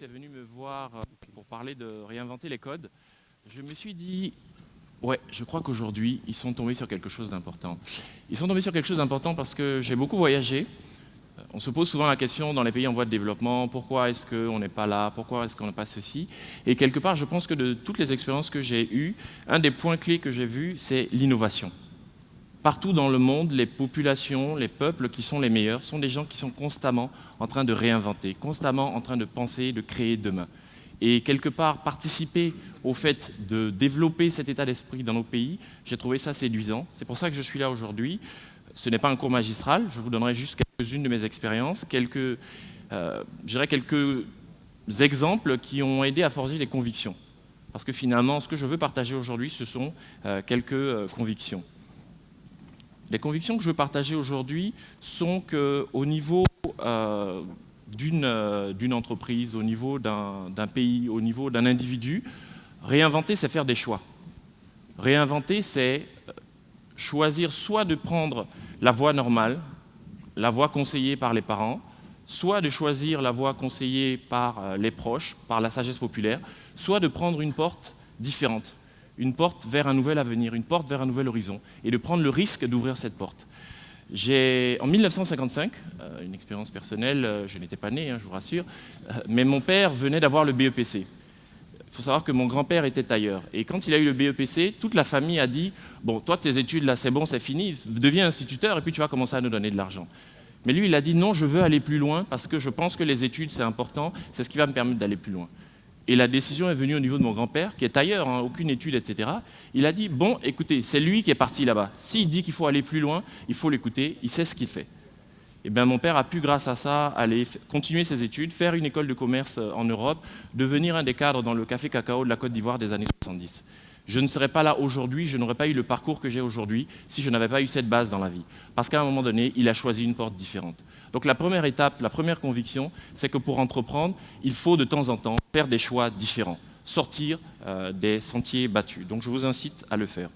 est venu me voir pour parler de réinventer les codes, je me suis dit, ouais, je crois qu'aujourd'hui, ils sont tombés sur quelque chose d'important. Ils sont tombés sur quelque chose d'important parce que j'ai beaucoup voyagé. On se pose souvent la question dans les pays en voie de développement, pourquoi est-ce qu'on n'est pas là, pourquoi est-ce qu'on n'a pas ceci. Et quelque part, je pense que de toutes les expériences que j'ai eues, un des points clés que j'ai vus, c'est l'innovation. Partout dans le monde, les populations, les peuples qui sont les meilleurs sont des gens qui sont constamment en train de réinventer, constamment en train de penser, de créer demain. Et quelque part, participer au fait de développer cet état d'esprit dans nos pays, j'ai trouvé ça séduisant. C'est pour ça que je suis là aujourd'hui. Ce n'est pas un cours magistral, je vous donnerai juste quelques-unes de mes expériences, quelques exemples qui ont aidé à forger des convictions. Parce que finalement, ce que je veux partager aujourd'hui, ce sont quelques convictions. Les convictions que je veux partager aujourd'hui sont qu'au niveau d'une entreprise, au niveau d'un pays, au niveau d'un individu, réinventer, c'est faire des choix. Réinventer, c'est choisir soit de prendre la voie normale, la voie conseillée par les parents, soit de choisir la voie conseillée par les proches, par la sagesse populaire, soit de prendre une porte différente, une porte vers un nouvel avenir, une porte vers un nouvel horizon, et de prendre le risque d'ouvrir cette porte. En 1955, une expérience personnelle, je n'étais pas né, je vous rassure, mais mon père venait d'avoir le BEPC. Il faut savoir que mon grand-père était tailleur. Et quand il a eu le BEPC, toute la famille a dit « Bon, toi, tes études, là, c'est bon, c'est fini, deviens instituteur et puis tu vas commencer à nous donner de l'argent. » Mais lui, il a dit « Non, je veux aller plus loin parce que je pense que les études, c'est important, c'est ce qui va me permettre d'aller plus loin. » Et la décision est venue au niveau de mon grand-père, qui est tailleur, aucune étude, etc. Il a dit « Bon, écoutez, c'est lui qui est parti là-bas. S'il dit qu'il faut aller plus loin, il faut l'écouter, il sait ce qu'il fait. » Et bien, mon père a pu, grâce à ça, aller continuer ses études, faire une école de commerce en Europe, devenir un des cadres dans le café cacao de la Côte d'Ivoire des années 70. Je ne serais pas là aujourd'hui, je n'aurais pas eu le parcours que j'ai aujourd'hui si je n'avais pas eu cette base dans la vie. Parce qu'à un moment donné, il a choisi une porte différente. Donc la première étape, la première conviction, c'est que pour entreprendre, il faut de temps en temps faire des choix différents, sortir des sentiers battus. Donc je vous incite à le faire.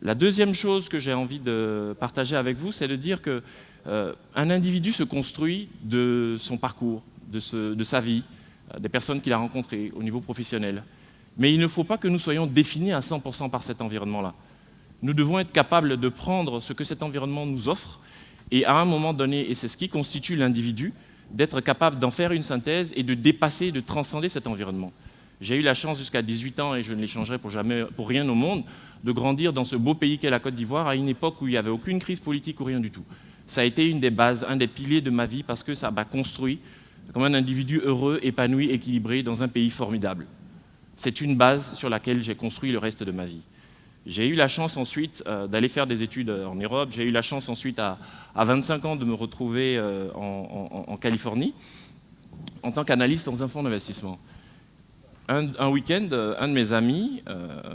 La deuxième chose que j'ai envie de partager avec vous, c'est de dire que un individu se construit de son parcours, de sa vie, des personnes qu'il a rencontrées au niveau professionnel. Mais il ne faut pas que nous soyons définis à 100% par cet environnement-là. Nous devons être capables de prendre ce que cet environnement nous offre et à un moment donné, et c'est ce qui constitue l'individu, d'être capable d'en faire une synthèse et de dépasser, de transcender cet environnement. J'ai eu la chance jusqu'à 18 ans, et je ne l'échangerai pour rien au monde, de grandir dans ce beau pays qu'est la Côte d'Ivoire à une époque où il n'y avait aucune crise politique ou rien du tout. Ça a été une des bases, un des piliers de ma vie parce que ça m'a construit comme un individu heureux, épanoui, équilibré dans un pays formidable. C'est une base sur laquelle j'ai construit le reste de ma vie. J'ai eu la chance ensuite d'aller faire des études en Europe. J'ai eu la chance ensuite à 25 ans de me retrouver en Californie en tant qu'analyste dans un fonds d'investissement. Un week-end, un de mes amis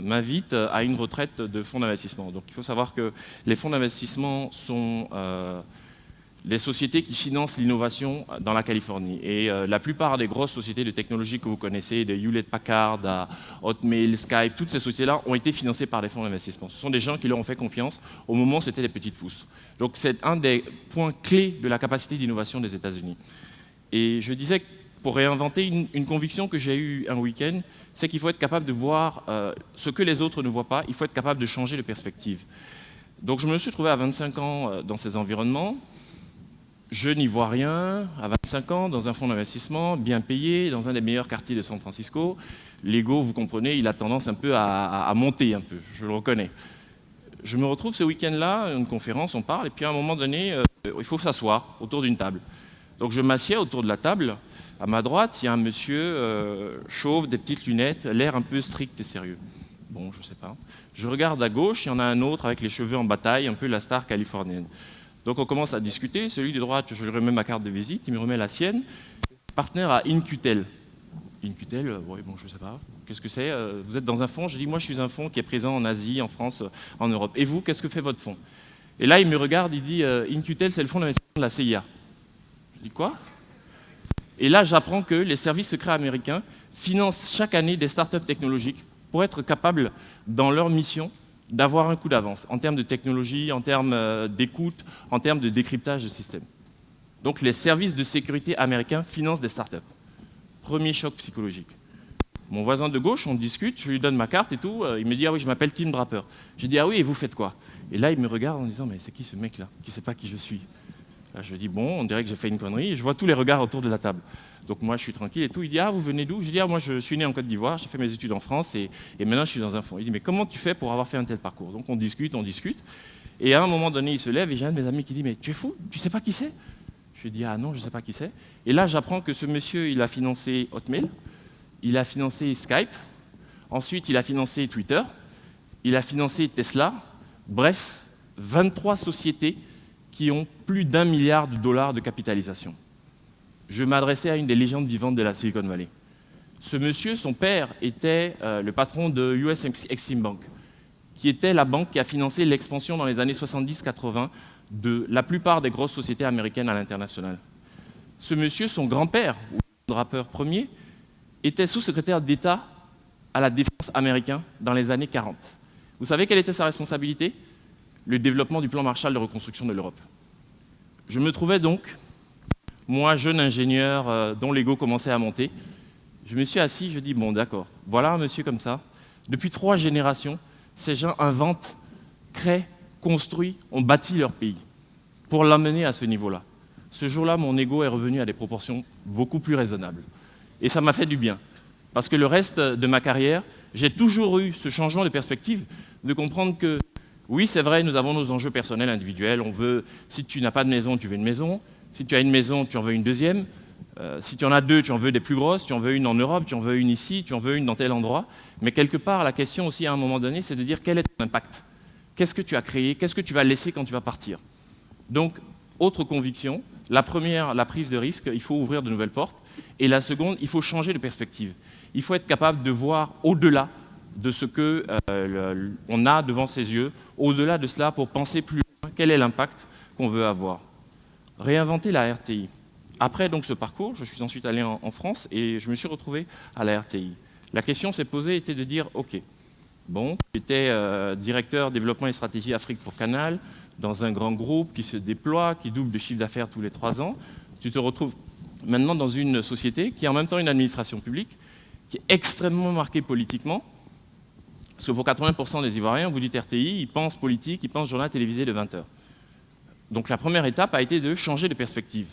m'invite à une retraite de fonds d'investissement. Donc il faut savoir que les fonds d'investissement sont les sociétés qui financent l'innovation dans la Californie. Et la plupart des grosses sociétés de technologie que vous connaissez, de Hewlett-Packard, Hotmail, Skype, toutes ces sociétés-là ont été financées par des fonds d'investissement. Ce sont des gens qui leur ont fait confiance au moment où c'était des petites pousses. Donc c'est un des points clés de la capacité d'innovation des États-Unis. Et je disais que pour réinventer une conviction que j'ai eue un week-end, c'est qu'il faut être capable de voir ce que les autres ne voient pas, il faut être capable de changer de perspective. Donc je me suis trouvé à 25 ans dans ces environnements. Je n'y vois rien, à 25 ans, dans un fonds d'investissement, bien payé, dans un des meilleurs quartiers de San Francisco. L'ego, vous comprenez, il a tendance un peu à monter un peu, je le reconnais. Je me retrouve ce week-end-là, une conférence, on parle, et puis à un moment donné, il faut s'asseoir autour d'une table. Donc je m'assieds autour de la table. À ma droite, il y a un monsieur chauve, des petites lunettes, l'air un peu strict et sérieux. Bon, je sais pas. Je regarde à gauche, il y en a un autre avec les cheveux en bataille, un peu la star californienne. Donc on commence à discuter. Celui de droite, je lui remets ma carte de visite, il me remet la sienne. Partenaire à In-Q-Tel. In-Q-Tel, oui, bon, je sais pas. Qu'est-ce que c'est? Vous êtes dans un fonds? Je dis, moi, je suis un fonds qui est présent en Asie, en France, en Europe. Et vous, qu'est-ce que fait votre fonds? Et là, il me regarde, il dit, In-Q-Tel, c'est le fonds d'investissement de la CIA. Je dis, quoi? Et là, j'apprends que les services secrets américains financent chaque année des startups technologiques pour être capables, dans leur mission, d'avoir un coup d'avance en termes de technologie, en termes d'écoute, en termes de décryptage de systèmes. Donc les services de sécurité américains financent des startups. Premier choc psychologique. Mon voisin de gauche, on discute, je lui donne ma carte et tout, il me dit « Ah oui, je m'appelle Tim Draper ». J'ai dit « Ah oui, et vous faites quoi ?» Et là, il me regarde en disant « Mais c'est qui ce mec-là, qui ne sait pas qui je suis ?» Là, je dis « Bon, on dirait que j'ai fait une connerie », et je vois tous les regards autour de la table. Donc moi, je suis tranquille et tout. Il dit « Ah, vous venez d'où ?» Je dis « Ah, moi, je suis né en Côte d'Ivoire, j'ai fait mes études en France, et maintenant, je suis dans un fonds. » Il dit « Mais comment tu fais pour avoir fait un tel parcours ?» Donc on discute, et à un moment donné, il se lève, et j'ai un de mes amis qui dit « Mais tu es fou, tu ne sais pas qui c'est ?» Je lui dis « Ah non, je ne sais pas qui c'est. » Et là, j'apprends que ce monsieur, il a financé Hotmail, il a financé Skype, ensuite, il a financé Twitter, il a financé Tesla, bref, 23 sociétés qui ont plus d'1 milliard de dollars de capitalisation. Je m'adressais à une des légendes vivantes de la Silicon Valley. Ce monsieur, son père, était le patron de US Exim Bank, qui était la banque qui a financé l'expansion dans les années 70-80 de la plupart des grosses sociétés américaines à l'international. Ce monsieur, son grand-père, Draper Ier, était sous-secrétaire d'État à la défense américain dans les années 40. Vous savez quelle était sa responsabilité? Le développement du plan Marshall de reconstruction de l'Europe. Je me trouvais donc, moi, jeune ingénieur dont l'ego commençait à monter, je me suis assis, je dis, bon d'accord, voilà un monsieur comme ça. Depuis 3 générations, ces gens inventent, créent, construisent, ont bâti leur pays pour l'amener à ce niveau-là. Ce jour-là, mon ego est revenu à des proportions beaucoup plus raisonnables. Et ça m'a fait du bien. Parce que le reste de ma carrière, j'ai toujours eu ce changement de perspective, de comprendre que, oui, c'est vrai, nous avons nos enjeux personnels, individuels. On veut, si tu n'as pas de maison, tu veux une maison. Si tu as une maison, tu en veux une deuxième. Si tu en as 2, tu en veux des plus grosses. Tu en veux une en Europe, tu en veux une ici, tu en veux une dans tel endroit. Mais quelque part, la question aussi, à un moment donné, c'est de dire quel est ton impact? Qu'est-ce que tu as créé? Qu'est-ce que tu vas laisser quand tu vas partir? Donc, autre conviction, la première, la prise de risque, il faut ouvrir de nouvelles portes. Et la seconde, il faut changer de perspective. Il faut être capable de voir au-delà de ce qu'on a devant ses yeux, au-delà de cela pour penser plus loin, quel est l'impact qu'on veut avoir. Réinventer la RTI. Après donc, ce parcours, je suis ensuite allé en France et je me suis retrouvé à la RTI. La question s'est posée était de dire, OK, bon, j'étais directeur développement et stratégie Afrique pour Canal, dans un grand groupe qui se déploie, qui double de chiffre d'affaires tous les 3 ans. Tu te retrouves maintenant dans une société qui est en même temps une administration publique, qui est extrêmement marquée politiquement, parce que pour 80% des Ivoiriens, vous dites RTI, ils pensent politique, ils pensent journal télévisé de 20 heures. Donc la première étape a été de changer de perspective.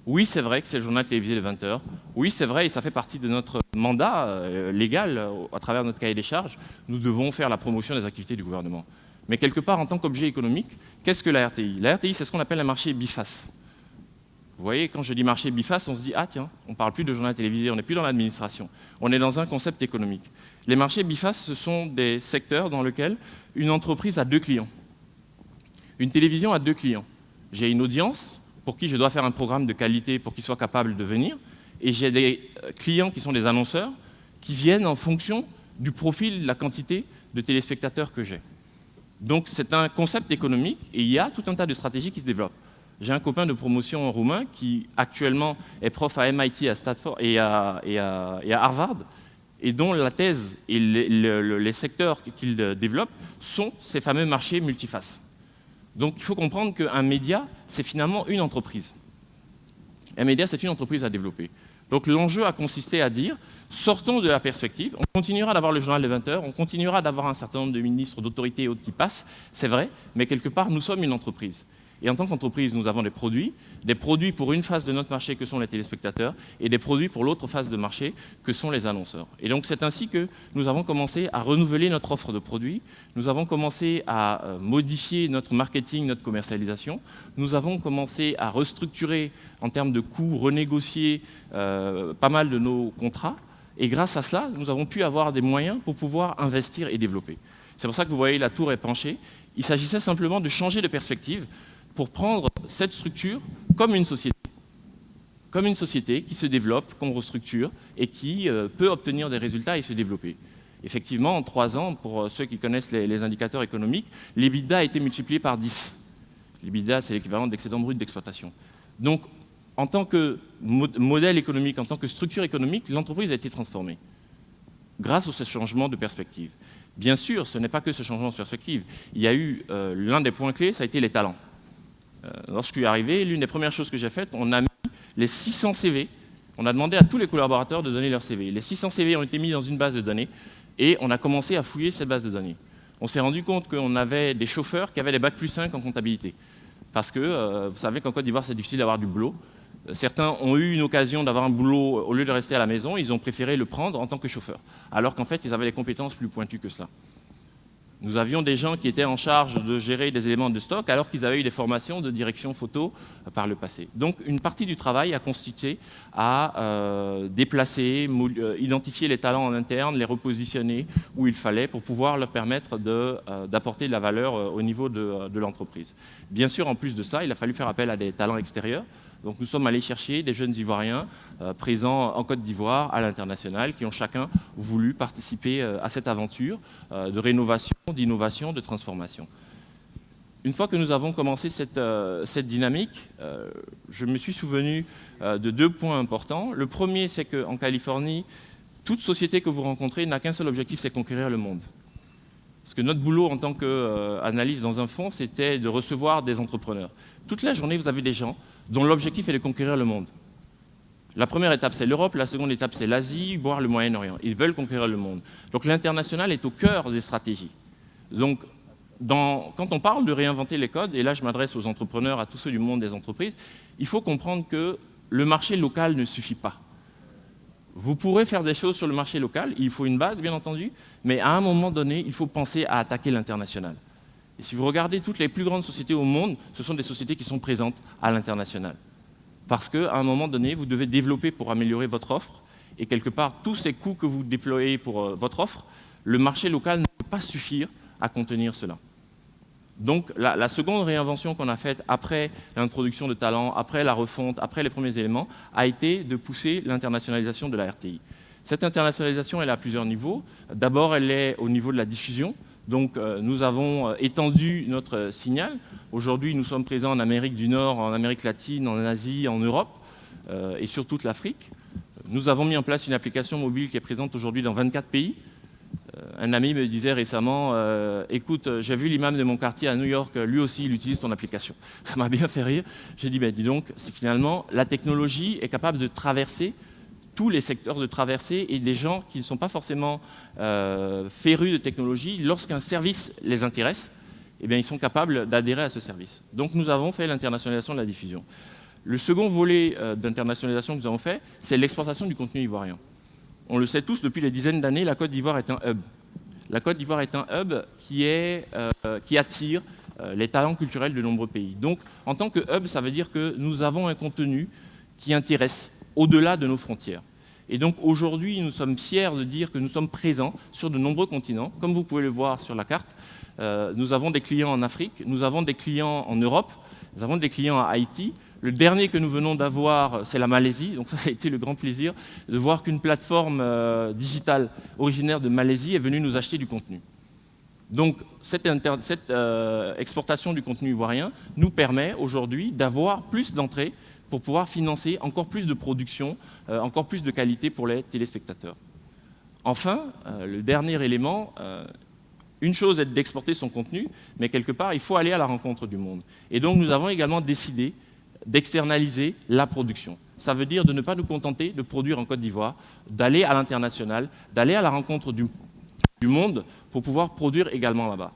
Oui, c'est vrai que c'est le journal télévisé de 20 heures. Oui, c'est vrai, et ça fait partie de notre mandat légal, à travers notre cahier des charges, nous devons faire la promotion des activités du gouvernement. Mais quelque part, en tant qu'objet économique, qu'est-ce que la RTI? La RTI, c'est ce qu'on appelle un marché biface. Vous voyez, quand je dis marché biface, on se dit « Ah tiens, on ne parle plus de journal télévisé, on n'est plus dans l'administration. On est dans un concept économique. » Les marchés bifaces, ce sont des secteurs dans lesquels une entreprise a 2 clients. Une télévision a 2 clients. J'ai une audience pour qui je dois faire un programme de qualité pour qu'ils soient capables de venir, et j'ai des clients qui sont des annonceurs qui viennent en fonction du profil, de la quantité de téléspectateurs que j'ai. Donc c'est un concept économique et il y a tout un tas de stratégies qui se développent. J'ai un copain de promotion roumain qui actuellement est prof à MIT, à Stanford et à Harvard, et dont la thèse et les secteurs qu'il développe sont ces fameux marchés multifaces. Donc il faut comprendre qu'un média, c'est finalement une entreprise. Un média, c'est une entreprise à développer. Donc l'enjeu a consisté à dire, sortons de la perspective, on continuera d'avoir le journal de 20 heures, on continuera d'avoir un certain nombre de ministres, d'autorités et autres qui passent, c'est vrai, mais quelque part, nous sommes une entreprise. Et en tant qu'entreprise, nous avons des produits pour une phase de notre marché que sont les téléspectateurs et des produits pour l'autre phase de marché que sont les annonceurs. Et donc c'est ainsi que nous avons commencé à renouveler notre offre de produits, nous avons commencé à modifier notre marketing, notre commercialisation, nous avons commencé à restructurer en termes de coûts, renégocier pas mal de nos contrats, et grâce à cela, nous avons pu avoir des moyens pour pouvoir investir et développer. C'est pour ça que vous voyez la tour est penchée. Il s'agissait simplement de changer de perspective pour prendre cette structure comme une société qui se développe, qu'on restructure et qui peut obtenir des résultats et se développer. Effectivement, en 3 ans, pour ceux qui connaissent les indicateurs économiques, l'EBITDA a été multiplié par 10. L'EBITDA, c'est l'équivalent d'excédent brut d'exploitation. Donc, en tant que modèle économique, en tant que structure économique, l'entreprise a été transformée grâce à ce changement de perspective. Bien sûr, ce n'est pas que ce changement de perspective. Il y a eu l'un des points clés, ça a été les talents. Lorsque je suis arrivé, l'une des premières choses que j'ai faites, on a mis les 600 CV, on a demandé à tous les collaborateurs de donner leur CV. Les 600 CV ont été mis dans une base de données et on a commencé à fouiller cette base de données. On s'est rendu compte qu'on avait des chauffeurs qui avaient des bacs +5 en comptabilité. Parce que vous savez qu'en Côte d'Ivoire, c'est difficile d'avoir du boulot. Certains ont eu une occasion d'avoir un boulot au lieu de rester à la maison, ils ont préféré le prendre en tant que chauffeur, alors qu'en fait, ils avaient des compétences plus pointues que cela. Nous avions des gens qui étaient en charge de gérer des éléments de stock, alors qu'ils avaient eu des formations de direction photo par le passé. Donc, une partie du travail a consisté à déplacer, identifier les talents en interne, les repositionner où il fallait pour pouvoir leur permettre d'apporter de la valeur au niveau de l'entreprise. Bien sûr, en plus de ça, il a fallu faire appel à des talents extérieurs. Donc nous sommes allés chercher des jeunes Ivoiriens présents en Côte d'Ivoire à l'international qui ont chacun voulu participer à cette aventure de rénovation, d'innovation, de transformation. Une fois que nous avons commencé cette dynamique, je me suis souvenu de 2 points importants. Le premier, c'est qu'en Californie, toute société que vous rencontrez n'a qu'un seul objectif, c'est conquérir le monde. Parce que notre boulot en tant qu'analyste dans un fonds, c'était de recevoir des entrepreneurs. Toute la journée, vous avez des gens dont l'objectif est de conquérir le monde. La première étape, c'est l'Europe, la seconde étape, c'est l'Asie, voire le Moyen-Orient. Ils veulent conquérir le monde. Donc l'international est au cœur des stratégies. Donc, quand on parle de réinventer les codes, et là je m'adresse aux entrepreneurs, à tous ceux du monde des entreprises, il faut comprendre que le marché local ne suffit pas. Vous pourrez faire des choses sur le marché local, il faut une base bien entendu, mais à un moment donné, il faut penser à attaquer l'international. Et si vous regardez toutes les plus grandes sociétés au monde, ce sont des sociétés qui sont présentes à l'international. Parce qu'à un moment donné, vous devez développer pour améliorer votre offre, et quelque part, tous ces coûts que vous déployez pour votre offre, le marché local ne peut pas suffire à contenir cela. Donc la seconde réinvention qu'on a faite après l'introduction de talents, après la refonte, après les premiers éléments, a été de pousser l'internationalisation de la RTI. Cette internationalisation, elle est à plusieurs niveaux. D'abord, elle est au niveau de la diffusion. Donc nous avons étendu notre signal. Aujourd'hui, nous sommes présents en Amérique du Nord, en Amérique latine, en Asie, en Europe et sur toute l'Afrique. Nous avons mis en place une application mobile qui est présente aujourd'hui dans 24 pays. Un ami me disait récemment, écoute, j'ai vu l'imam de mon quartier à New York, lui aussi il utilise ton application. Ça m'a bien fait rire. J'ai dit, dis donc, finalement, la technologie est capable de traverser tous les secteurs, de traverser, et des gens qui ne sont pas forcément férus de technologie, lorsqu'un service les intéresse, eh bien, ils sont capables d'adhérer à ce service. Donc nous avons fait l'internationalisation de la diffusion. Le second volet d'internationalisation que nous avons fait, c'est l'exportation du contenu ivoirien. On le sait tous, depuis des dizaines d'années, la Côte d'Ivoire est un hub. La Côte d'Ivoire est un hub qui attire les talents culturels de nombreux pays. Donc, en tant que hub, ça veut dire que nous avons un contenu qui intéresse au-delà de nos frontières. Et donc, aujourd'hui, nous sommes fiers de dire que nous sommes présents sur de nombreux continents. Comme vous pouvez le voir sur la carte, nous avons des clients en Afrique, nous avons des clients en Europe, nous avons des clients à Haïti. Le dernier que nous venons d'avoir, c'est la Malaisie. Donc ça a été le grand plaisir de voir qu'une plateforme digitale originaire de Malaisie est venue nous acheter du contenu. Donc cette exportation du contenu ivoirien nous permet aujourd'hui d'avoir plus d'entrées pour pouvoir financer encore plus de production, encore plus de qualité pour les téléspectateurs. Enfin, le dernier élément, une chose est d'exporter son contenu, mais quelque part, il faut aller à la rencontre du monde. Et donc nous avons également décidé d'externaliser la production. Ça veut dire de ne pas nous contenter de produire en Côte d'Ivoire, d'aller à l'international, d'aller à la rencontre du monde pour pouvoir produire également là-bas.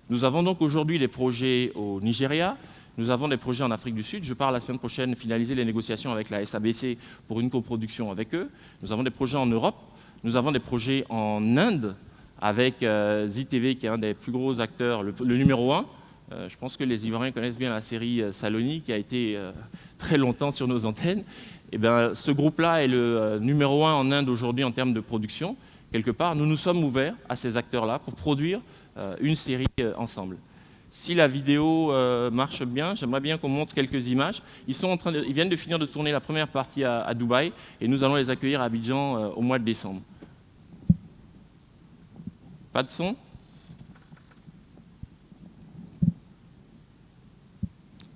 Nous avons donc aujourd'hui des projets au Nigeria, nous avons des projets en Afrique du Sud. Je pars la semaine prochaine finaliser les négociations avec la SABC pour une coproduction avec eux. Nous avons des projets en Europe, nous avons des projets en Inde avec ZTV qui est un des plus gros acteurs, le numéro 1. Je pense que les Ivoiriens connaissent bien la série Saloni qui a été très longtemps sur nos antennes. Et bien, ce groupe-là est le numéro 1 en Inde aujourd'hui en termes de production. Quelque part, nous nous sommes ouverts à ces acteurs-là pour produire une série ensemble. Si la vidéo marche bien, j'aimerais bien qu'on montre quelques images. Ils viennent de finir de tourner la première partie à Dubaï et nous allons les accueillir à Abidjan au mois de décembre. Pas de son ?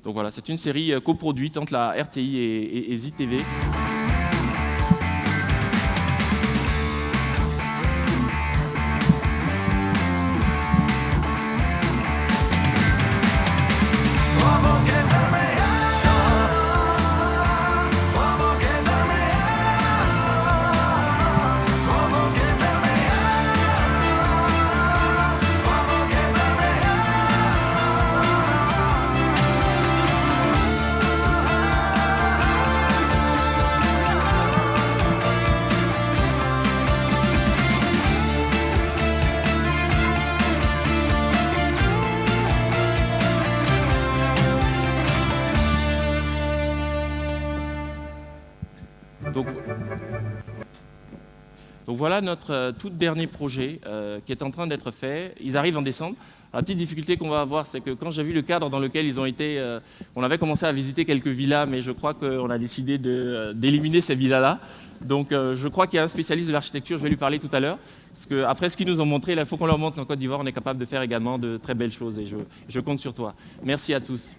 Donc voilà, c'est une série coproduite entre la RTI et ZTV. voilà notre tout dernier projet qui est en train d'être fait. Ils arrivent en décembre. La petite difficulté qu'on va avoir, c'est que quand j'ai vu le cadre dans lequel ils ont été, on avait commencé à visiter quelques villas, mais je crois qu'on a décidé d'éliminer ces villas-là. Donc je crois qu'il y a un spécialiste de l'architecture, je vais lui parler tout à l'heure, parce qu'après ce qu'ils nous ont montré, il faut qu'on leur montre qu'en Côte d'Ivoire, on est capable de faire également de très belles choses, et je compte sur toi. Merci à tous.